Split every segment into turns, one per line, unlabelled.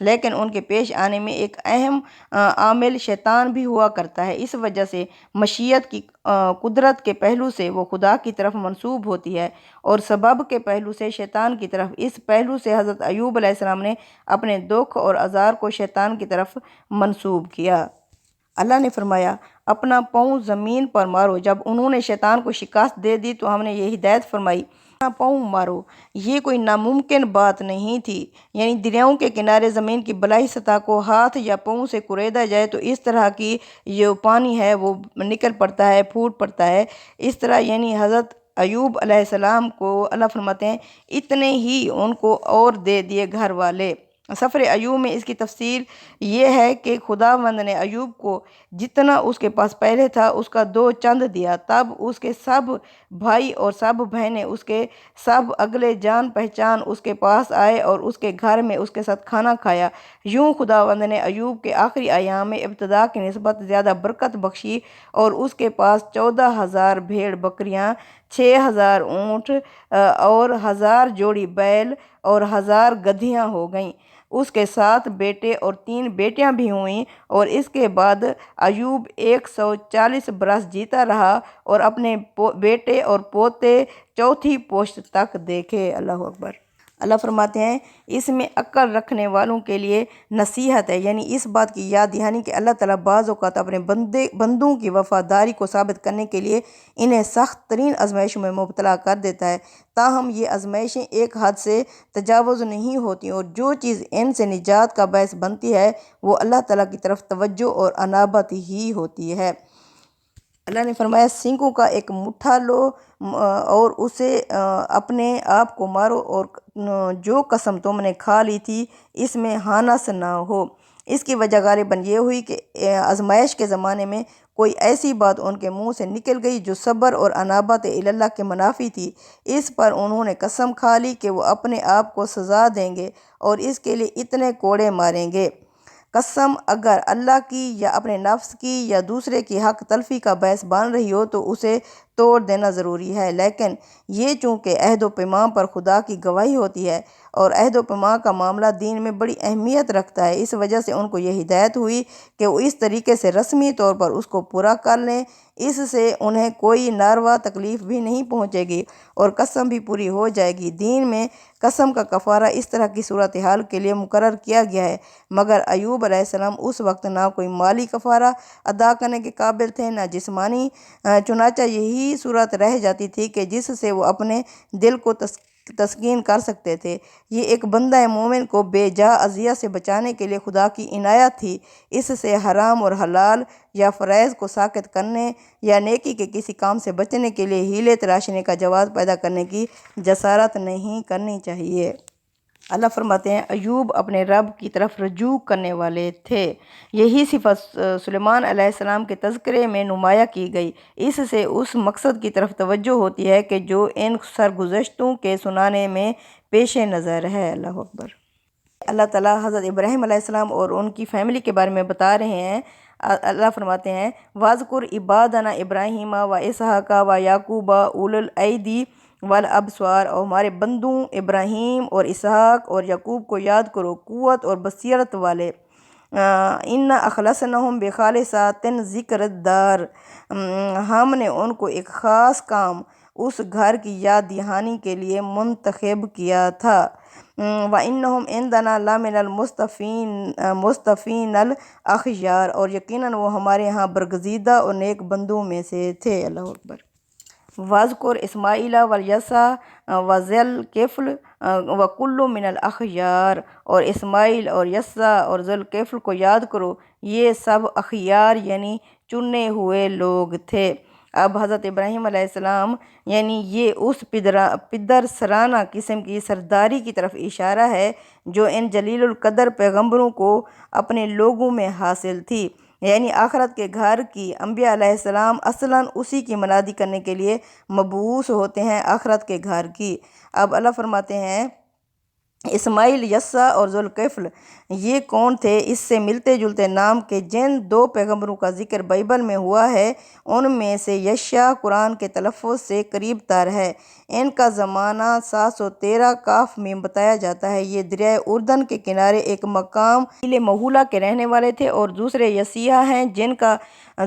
لیکن ان کے پیش آنے میں ایک اہم عامل شیطان بھی ہوا کرتا ہے۔ اس وجہ سے مشیت کی قدرت کے پہلو سے وہ خدا کی طرف منسوب ہوتی ہے، اور سبب کے پہلو سے شیطان کی طرف۔ اس پہلو سے حضرت ایوب علیہ السلام نے اپنے دکھ اور آزار کو شیطان کی طرف منسوب کیا۔ اللہ نے فرمایا، اپنا پاؤں زمین پر مارو۔ جب انہوں نے شیطان کو شکست دے دی تو ہم نے یہ ہدایت فرمائی، اپنا پاؤں مارو۔ یہ کوئی ناممکن بات نہیں تھی، یعنی دریاؤں کے کنارے زمین کی بالائی سطح کو ہاتھ یا پاؤں سے کریدا جائے تو اس طرح کی جو پانی ہے وہ نکل پڑتا ہے، پھوٹ پڑتا ہے۔ اس طرح یعنی حضرت ایوب علیہ السلام کو اللہ فرماتے ہیں اتنے ہی ان کو اور دے دیے گھر والے۔ سفر ایوب میں اس کی تفصیل یہ ہے کہ خداوند نے ایوب کو جتنا اس کے پاس پہلے تھا اس کا 2 چند دیا۔ تب اس کے سب بھائی اور سب بہنیں، اس کے سب اگلے جان پہچان اس کے پاس آئے اور اس کے گھر میں اس کے ساتھ کھانا کھایا۔ یوں خداوند نے ایوب کے آخری ایام میں ابتدا کی نسبت زیادہ برکت بخشی، اور اس کے پاس 14,000 بھیڑ بکریاں، 6,000 اونٹ اور 1,000 جوڑی بیل اور 1,000 گدھیاں ہو گئیں۔ اس کے 7 بیٹے اور 3 بیٹیاں بھی ہوئیں، اور اس کے بعد ایوب 140 برس جیتا رہا اور اپنے بیٹے اور پوتے 4تھی پشت تک دیکھے۔ اللہ اکبر۔ اللہ فرماتے ہیں اس میں عقل رکھنے والوں کے لیے نصیحت ہے، یعنی اس بات کی یاد دہانی کہ اللہ تعالیٰ بعض اوقات اپنے بندوں کی وفاداری کو ثابت کرنے کے لیے انہیں سخت ترین آزمائشوں میں مبتلا کر دیتا ہے، تاہم یہ آزمائشیں ایک حد سے تجاوز نہیں ہوتی، اور جو چیز ان سے نجات کا باعث بنتی ہے وہ اللہ تعالیٰ کی طرف توجہ اور انابت ہی ہوتی ہے۔ اللہ نے فرمایا، سینگوں کا ایک مٹھا لو اور اسے اپنے آپ کو مارو، اور جو قسم تم نے کھا لی تھی اس میں ہانس نہ ہو۔ اس کی وجہ غالباً یہ ہوئی کہ آزمائش کے زمانے میں کوئی ایسی بات ان کے منہ سے نکل گئی جو صبر اور انابت اللہ کے منافی تھی۔ اس پر انہوں نے قسم کھا لی کہ وہ اپنے آپ کو سزا دیں گے اور اس کے لیے اتنے کوڑے ماریں گے۔ قسم اگر اللہ کی یا اپنے نفس کی یا دوسرے کی حق تلفی کا باعث بن رہی ہو تو اسے توڑ دینا ضروری ہے، لیکن یہ چونکہ عہد و پیمان پر خدا کی گواہی ہوتی ہے اور عہد و پیمان کا معاملہ دین میں بڑی اہمیت رکھتا ہے، اس وجہ سے ان کو یہ ہدایت ہوئی کہ وہ اس طریقے سے رسمی طور پر اس کو پورا کر لیں۔ اس سے انہیں کوئی ناروا تکلیف بھی نہیں پہنچے گی اور قسم بھی پوری ہو جائے گی۔ دین میں قسم کا کفارہ اس طرح کی صورتحال کے لیے مقرر کیا گیا ہے، مگر ایوب علیہ السلام اس وقت نہ کوئی مالی کفارہ ادا کرنے کے قابل تھے نہ جسمانی، چنانچہ یہی صورت رہ جاتی تھی کہ جس سے وہ اپنے دل کو تسکین کر سکتے تھے۔ یہ ایک بندہ مومن کو بے جا اذیت سے بچانے کے لیے خدا کی عنایت تھی، اس سے حرام اور حلال یا فرائض کو ساقط کرنے یا نیکی کے کسی کام سے بچنے کے لیے ہیلے تراشنے کا جواز پیدا کرنے کی جسارت نہیں کرنی چاہیے۔ اللہ فرماتے ہیں ایوب اپنے رب کی طرف رجوع کرنے والے تھے۔ یہی صفت سلیمان علیہ السلام کے تذکرے میں نمایاں کی گئی۔ اس سے اس مقصد کی طرف توجہ ہوتی ہے کہ جو ان سرگزشتوں کے سنانے میں پیش نظر ہے۔ اللہ اکبر۔ اللہ تعالیٰ حضرت ابراہیم علیہ السلام اور ان کی فیملی کے بارے میں بتا رہے ہیں۔ اللہ فرماتے ہیں وَاذْكُرْ عِبَادَنَا إِبْرَاهِيمَ وَإِسْحَاقَ وَيَعْقُوبَ أُولِي الْأَيْدِي وَالْأَبْصَارِ، اور ہمارے بندوں ابراہیم اور اسحاق اور یعقوب کو یاد کرو، قوت اور بصیرت والے۔ اِنَّا أَخْلَصْنَاهُمْ بِخَالِصَةٍ ذِكْرِ الدَّارِ، ہم نے ان کو ایک خاص کام اس گھر کی یاد دہانی کے لیے منتخب کیا تھا۔ وَإِنَّهُمْ عِندَنَا لَمِنَ الْمُصْطَفَيْنَ الْأَخْيَارِ، اور یقیناً وہ ہمارے ہاں برگزیدہ اور نیک بندوں میں سے تھے۔ اللہ اکبر۔ وَاذْكُرْ إِسْمَاعِیلَ وَالْيَسَعَ وَذَا الْكِفْلِ وَكُلٌّ مِّنَ الْأَخْيَارِ، اور اسماعیل اور یسع اور ذو الکفل کو یاد کرو، یہ سب اخیار یعنی چنے ہوئے لوگ تھے۔ اب حضرت ابراہیم علیہ السلام یعنی یہ اس پدر سرانہ قسم کی سرداری کی طرف اشارہ ہے جو ان جلیل القدر پیغمبروں کو اپنے لوگوں میں حاصل تھی، یعنی آخرت کے گھر کی۔ انبیاء علیہ السلام اصلاً اسی کی منادی کرنے کے لیے مبعوث ہوتے ہیں، آخرت کے گھر کی۔ اب اللہ فرماتے ہیں اسماعیل، یسع اور ذو الکفل یہ کون تھے؟ اس سے ملتے جلتے نام کے جن 2 پیغمبروں کا ذکر بائبل میں ہوا ہے ان میں سے یشع قرآن کے تلفظ سے قریب تر ہے، ان کا زمانہ 713 کاف میں بتایا جاتا ہے۔ یہ دریائے اردن کے کنارے ایک مقام قبیلہ مہولہ کے رہنے والے تھے، اور دوسرے یسیع ہیں جن کا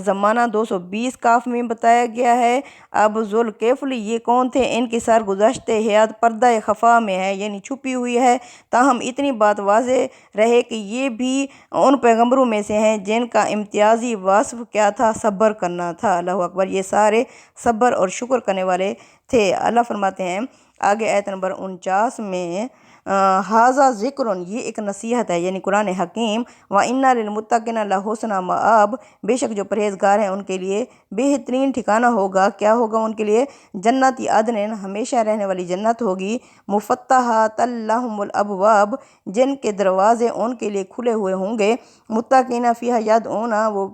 زمانہ 220 کاف میں بتایا گیا ہے۔ اب ذوالکفل یہ کون تھے؟ ان کی سرگزشت حیات پردہ خفا میں ہے، یعنی چھپی ہوئی ہے، تاہم اتنی بات واضح رہے کہ یہ بھی ان پیغمبروں میں سے ہیں جن کا امتیازی وصف کیا تھا؟ صبر کرنا تھا۔ اللہ اکبر! یہ سارے صبر اور شکر کرنے والے تھے۔ اللہ فرماتے ہیں آگے آیت نمبر 49 میں، ھذا ذکر، یہ ایک نصیحت ہے، یعنی قرآن حکیم، وَإِنَّ لِلْمُتَّقِينَ لَحُسْنَ مآب، بے شک جو پرہیزگار ہیں ان کے لیے بہترین ٹھکانہ ہوگا۔ کیا ہوگا ان کے لیے؟ جنت عدن، ہمیشہ رہنے والی جنت ہوگی، مفتحات لہم الابواب، جن کے دروازے ان کے لیے کھلے ہوئے ہوں گے، متقین فیہا یدعون، وہ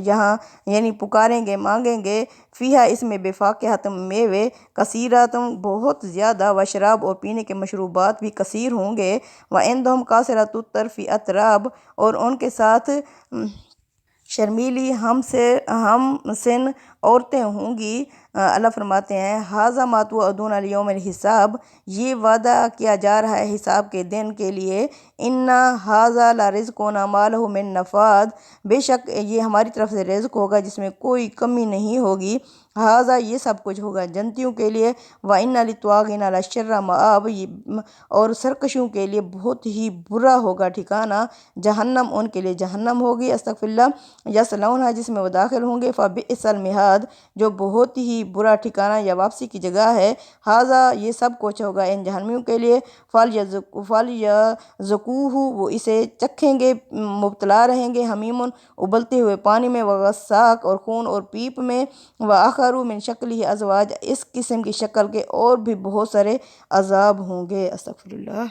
یہاں یعنی پکاریں گے، مانگیں گے، فیہا اس میں، بفاکہۃ میوے، کثیرات بہت زیادہ، وشراب اور پینے کے مشروبات بھی کثیر ہوں گے، وعندہم قاصرات الطرف اتراب، اور ان کے ساتھ شرمیلی ہم سن عورتیں ہوں گی۔ اللہ فرماتے ہیں ھذا ما توعدون لیوم الحساب، یہ وعدہ کیا جا رہا ہے حساب کے دن کے لیے، ان ھذا لرزقنا ما لہ من نفاد، بے شک یہ ہماری طرف سے رزق ہوگا جس میں کوئی کمی نہیں ہوگی، ھذا یہ سب کچھ ہوگا جنتیوں کے لیے، وَإِنَّ لِلطَّاغِينَ لَشَرَّ مآب، اور سرکشوں کے لیے بہت ہی برا ہوگا ٹھکانہ، جہنم ان کے لیے جہنم ہوگی، استغفر اللہ، یصلونھا، جس میں وہ داخل ہوں گے، فبئس المہاد، جو بہت ہی برا ٹھکانہ یا واپسی کی جگہ ہے، ھذا یہ سب کچھ ہوگا ان جہنمیوں کے لیے، فَلْيَذُوقُوہ، وہ اسے چکھیں گے، مبتلا رہیں گے، حمیم، ابلتے ہوئے پانی میں، وغساق، اور خون اور پیپ میں، وآخر من شکلہ ازواج، اس قسم کی شکل کے اور بھی بہت سارے عذاب ہوں گے، استغفر اللہ۔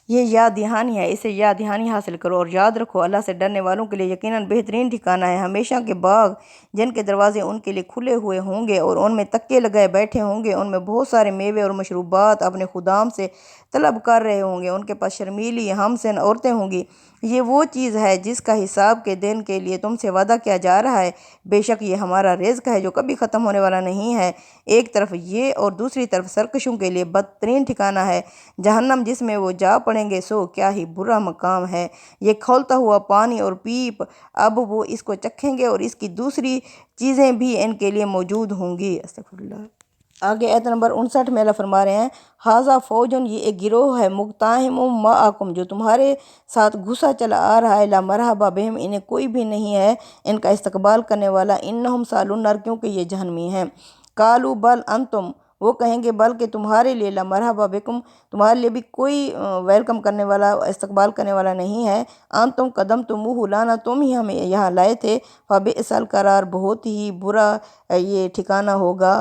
یہ یاد دہانی ہے، اسے یاد دہانی حاصل کرو اور یاد رکھو، اللہ سے ڈرنے والوں کے لیے یقیناً بہترین ٹھکانہ ہے، ہمیشہ کے باغ جن کے دروازے ان کے لیے کھلے ہوئے ہوں گے، اور ان میں تکیے لگائے بیٹھے ہوں گے، ان میں بہت سارے میوے اور مشروبات اپنے خدام سے طلب کر رہے ہوں گے، ان کے پاس شرمیلی ہم سن عورتیں ہوں گی۔ یہ وہ چیز ہے جس کا حساب کے دن کے لیے تم سے وعدہ کیا جا رہا ہے، بے شک یہ ہمارا رزق ہے جو کبھی ختم ہونے والا نہیں ہے۔ ایک طرف یہ اور دوسری طرف سرکشوں کے لیے بدترین ٹھکانہ ہے جہنم، جس میں وہ جا پڑیں گے، سو کیا ہی برا مقام ہے۔ یہ کھولتا ہوا پانی اور پیپ، اب وہ اس کو چکھیں گے، اور اس کی دوسری چیزیں بھی ان کے لیے موجود ہوں گی، استغفر اللہ۔ آگے آیت نمبر 59 میں اللہ فرما رہے ہیں ھذا فوجن، یہ ایک گروہ ہے، مقتحم معکم، جو تمہارے ساتھ گھسا چلا آ رہا ہے، لا مرحبا بہم، انہیں کوئی بھی نہیں ہے ان کا استقبال کرنے والا، انہم صالون النار، کیونکہ یہ جہنمی ہیں، قالوا بل انتم، وہ کہیں گے بلکہ تمہارے لیے، لا مرحبا بکم، تمہارے لیے بھی کوئی ویلکم کرنے والا، استقبال کرنے والا نہیں ہے، انتم قدمتموہ لنا، تم ہی ہمیں یہاں لائے تھے، فبئس القرار، بہت ہی برا یہ ٹھکانہ ہوگا،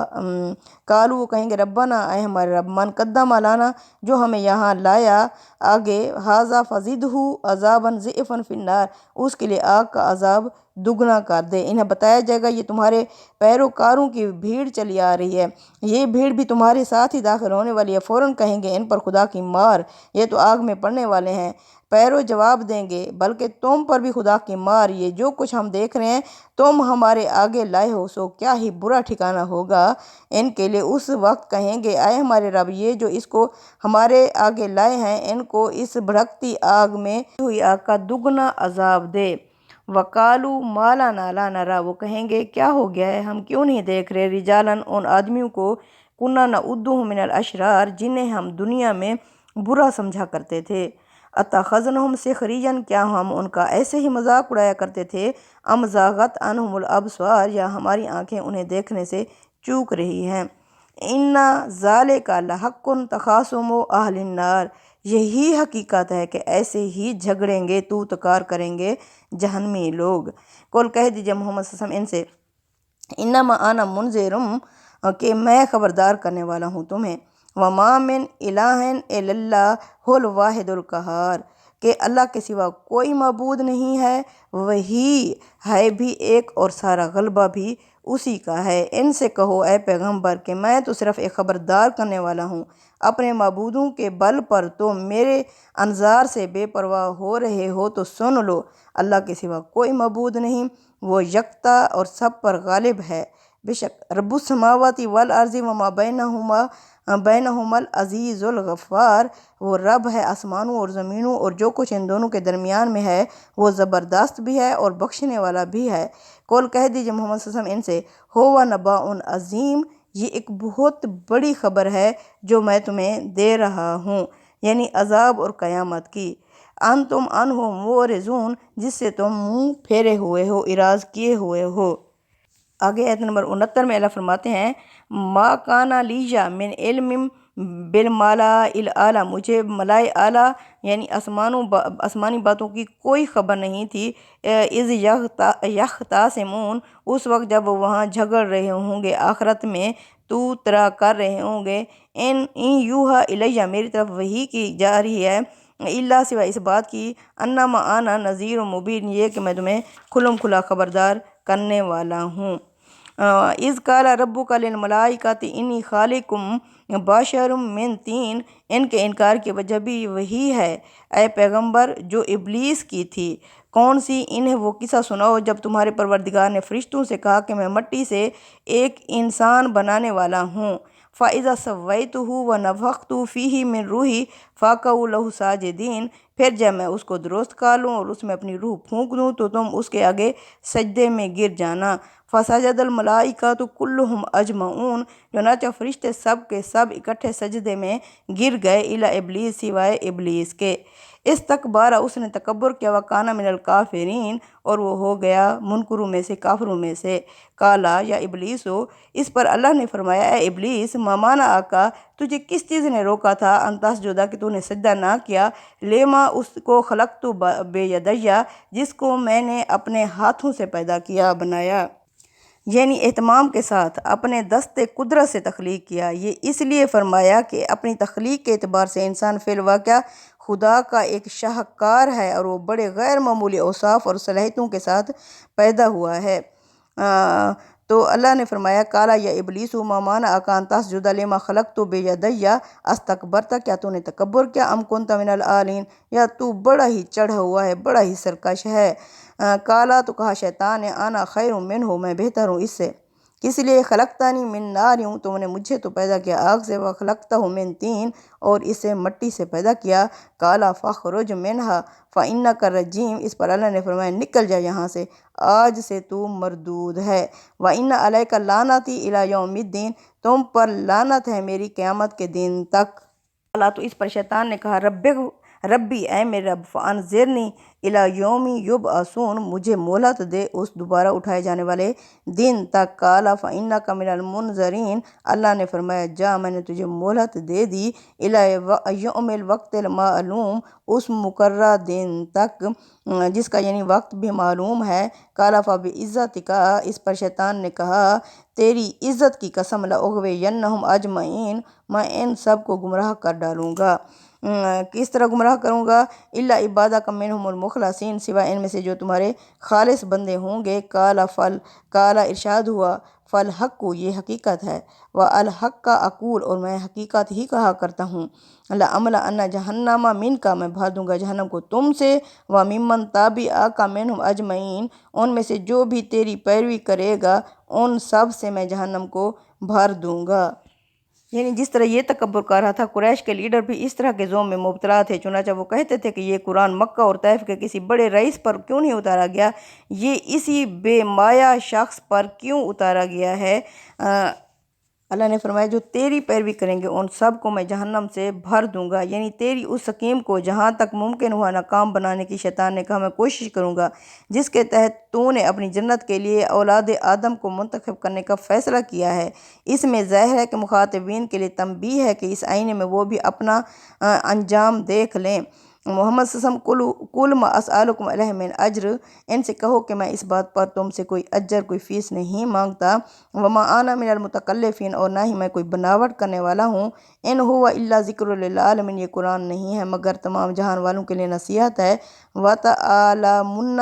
قالوا، وہ کہیں گے ربنا، اے ہمارے رب، من قدم لنا، جو ہمیں یہاں لایا، آگے ھذا فزدہ عذابا ضعفا فی النار، اس کے لیے آگ کا عذاب دگنا کر دے۔ انہیں بتایا جائے گا یہ تمہارے پیروکاروں کی بھیڑ چلی آ رہی ہے، یہ بھیڑ بھی تمہارے ساتھ ہی داخل ہونے والی ہے، فوراً کہیں گے ان پر خدا کی مار، یہ تو آگ میں پڑنے والے ہیں، پیرو جواب دیں گے بلکہ تم پر بھی خدا کی مار، یہ جو کچھ ہم دیکھ رہے ہیں تم ہمارے آگے لائے ہو، سو کیا ہی برا ٹھکانہ ہوگا ان کے لیے۔ اس وقت کہیں گے اے ہمارے رب، یہ جو اس کو ہمارے آگے لائے ہیں ان کو اس بھڑکتی آگ میں ہوئی آگ کا دگنا عذاب دے۔ وقالوا ما لنا لا نرى، وہ کہیں گے کیا ہو گیا ہے، ہم کیوں نہیں دیکھ رہے، رجالاً، ان آدمیوں کو، کنا نعدهم من الاشرار، جنہیں ہم دنیا میں برا سمجھا کرتے تھے، اتخذناہم سخریا، کیا ہم ان کا ایسے ہی مذاق اڑایا کرتے تھے، ام زاغت عنہم الابصار، یا ہماری آنکھیں انہیں دیکھنے سے چوک رہی ہیں، ان ذالک لحق تخاصم اہل النار، یہی حقیقت ہے کہ ایسے ہی جھگڑیں گے، تو تکار کریں گے جہنمی لوگ۔ قل، کہہ دیجئے محمد صلی اللہ علیہ وسلم ان سے، انما انا منذر، کہ میں خبردار کرنے والا ہوں تمہیں، وما من الہ الا اللہ الواحد القہار، کہ اللہ کے سوا کوئی معبود نہیں ہے، وہی ہے بھی ایک اور سارا غلبہ بھی اسی کا ہے۔ ان سے کہو اے پیغمبر کہ میں تو صرف ایک خبردار کرنے والا ہوں، اپنے معبودوں کے بل پر تم میرے انظار سے بے پرواہ ہو رہے ہو تو سن لو، اللہ کے سوا کوئی معبود نہیں، وہ یکتا اور سب پر غالب ہے، بے شک رب السماوات والارض وما بینہما بینہمل عزیز الغفار، وہ رب ہے آسمانوں اور زمینوں اور جو کچھ ان دونوں کے درمیان میں ہے، وہ زبردست بھی ہے اور بخشنے والا بھی ہے۔ قول کہہ دیجئے محمد صلی اللہ علیہ وسلم ان سے، ہوا نبأ عظیم، یہ ایک بہت بڑی خبر ہے جو میں تمہیں دے رہا ہوں، یعنی عذاب اور قیامت کی۔ انتم عنہ معرضون، جس سے تم منہ پھیرے ہوئے ہو، اراض کیے ہوئے ہو۔ آگے آیت نمبر 69 میں اللہ فرماتے ہیں، ما کان لی من علم بالملائ الاعلیٰ، مجھے ملائے اعلیٰ یعنی آسمانی باتوں کی کوئی خبر نہیں تھی، اذ یختصمون، اس وقت جب وہ وہاں جھگڑ رہے ہوں گے آخرت میں، تو ترا کر رہے ہوں گے، ان یوحا الیہ، میری طرف وحی کی جا رہی ہے، الا سوائے اس بات کی، انما انا نذیر مبین، یہ کہ میں تمہیں کھلم کھلا خبردار کرنے والا ہوں۔ اذ قال ربک للملائکۃ انی خالق بشر من طین، ان کے انکار کی وجہ بھی وہی ہے اے پیغمبر جو ابلیس کی تھی۔ کون سی؟ انہیں وہ قصہ سناؤ جب تمہارے پروردگار نے فرشتوں سے کہا کہ میں مٹی سے ایک انسان بنانے والا ہوں، فَإِذَا سَوَّيْتُهُ وَنَفَخْتُ فِيهِ مِن رُوحِي فَقَعُوا لَهُ سَاجِدِينَ، پھر جب میں اس کو درست کر لوں اور اس میں اپنی روح پھونک دوں تو تم اس کے آگے سجدے میں گر جانا۔ فَسَجَدَ الْمَلَائِکَةُ كُلُّهُمْ أَجْمَعُونَ، چنانچہ فرشتے سب کے سب اکٹھے سجدے میں گر گئے، الا ابلیس، سوائے ابلیس کے، استکبارہ، اس نے تکبر کیا، وَكَانَ مِنَ الْكَافِرِينَ، اور وہ ہو گیا منکروں میں سے، کافروں میں سے۔ کالا یا ابلیسو، اس پر اللہ نے فرمایا اے ابلیس، ما منعک، تجھے کس چیز نے روکا تھا، ان تسجد، کہ تو نے سجدہ نہ کیا، لما، اس کو، خلقت بیدیا، جس کو میں نے اپنے ہاتھوں سے پیدا کیا، بنایا، یعنی اہتمام کے ساتھ اپنے دست قدرت سے تخلیق کیا۔ یہ اس لیے فرمایا کہ اپنی تخلیق کے اعتبار سے انسان فی الواقع خدا کا ایک شاہکار ہے اور وہ بڑے غیر معمولی اوصاف اور صلاحیتوں کے ساتھ پیدا ہوا ہے۔ تو اللہ نے فرمایا، کالا یا ابلیس ما منعک ان تسجد لما خلقت بیدی استکبرت، کیا تو نے تکبر کیا، ام کنت من العالین، یا تو بڑا ہی چڑھا ہوا ہے، بڑا ہی سرکش ہے۔ کالا، تو کہا شیطان نے، انا خیر منہ، میں بہتر ہوں اس سے، کس لیے، خلقتنی من نار، تو نے مجھے تو پیدا کیا آگ سے، وخلقتہ من طین، اور اسے مٹی سے پیدا کیا۔ کالا فاخرج منہا فانک رجیم، اس پر اللہ نے فرمایا نکل جا یہاں سے، آج سے تو مردود ہے، وان علیک لعنتی الی یوم الدین، تم پر لعنت ہے میری قیامت کے دن تک۔ اللہ، تو اس پر شیطان نے کہا، ربی، اے میرے رب، فانظرنی الی یوم یبعثون، مجھے مہلت دے اس دوبارہ اٹھائے جانے والے دن تک۔ کالا فانک من المنظرین، اللہ نے فرمایا جا، میں نے تجھے مہلت دے دی، الی یوم الوقت المعلوم، اس مقررہ دن تک جس کا یعنی وقت بھی معلوم ہے۔ کالا فبعزتک، اس پر شیطان نے کہا، تیری عزت کی قسم، لاغوینہم اجمعین، میں ان سب کو گمراہ کر ڈالوں گا۔ کس طرح گمراہ کروں گا، الا عبادک منہم المخلصین، سوائے ان میں سے جو تمہارے خالص بندے ہوں گے۔ کالا، ارشاد ہوا، فالحق، یہ حقیقت ہے، والحق اقول، اور میں حقیقت ہی کہا کرتا ہوں، لأملأن جہنم منک، میں بھر دوں گا جہنم کو تم سے، وممن تبعک منہم اجمعین، ان میں سے جو بھی تیری پیروی کرے گا ان سب سے میں جہنم کو بھر دوں گا۔ یعنی جس طرح یہ تکبر کر رہا تھا، قریش کے لیڈر بھی اس طرح کے ظلم میں مبتلا تھے، چنانچہ وہ کہتے تھے کہ یہ قرآن مکہ اور طائف کے کسی بڑے رئیس پر کیوں نہیں اتارا گیا، یہ اسی بے مایہ شخص پر کیوں اتارا گیا ہے۔ اللہ نے فرمایا جو تیری پیروی کریں گے ان سب کو میں جہنم سے بھر دوں گا، یعنی تیری اس سکیم کو جہاں تک ممکن ہوا ناکام بنانے کی شیطان نے کہا میں کوشش کروں گا، جس کے تحت تو نے اپنی جنت کے لیے اولاد آدم کو منتخب کرنے کا فیصلہ کیا ہے۔ اس میں ظاہر ہے کہ مخاطبین کے لیے تنبیہ ہے کہ اس آئینے میں وہ بھی اپنا انجام دیکھ لیں۔ محمد صلی اللہ علیہ وسلم، قل ما اسألکم علیہ من اجر، ان سے کہو کہ میں اس بات پر تم سے کوئی اجر، کوئی فیس نہیں مانگتا، وما انا من المتکلفین، اور نہ ہی میں کوئی بناوٹ کرنے والا ہوں، ان هو الا ذکر للعالمین، یہ قرآن نہیں ہے مگر تمام جہان والوں کے لیے نصیحت ہے۔ وَتَعَلَمُنَّ،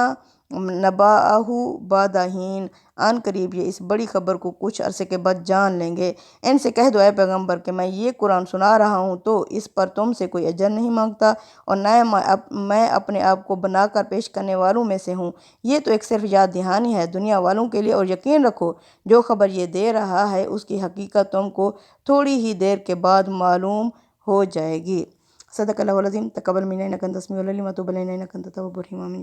نباہو بادہین، آن قریب یہ اس بڑی خبر کو کچھ عرصے کے بعد جان لیں گے۔ ان سے کہہ دو اے پیغمبر کہ میں یہ قرآن سنا رہا ہوں تو اس پر تم سے کوئی اجر نہیں مانگتا، اور نہ میں اپنے آپ کو بنا کر پیش کرنے والوں میں سے ہوں۔ یہ تو ایک صرف یاد دہانی ہے دنیا والوں کے لیے، اور یقین رکھو جو خبر یہ دے رہا ہے اس کی حقیقت تم کو تھوڑی ہی دیر کے بعد معلوم ہو جائے گی۔ صدق اللہ العظیم۔ تقبل منا انک انت السمیع العلیم وتب علینا انک انت التواب الرحیم۔ آمین۔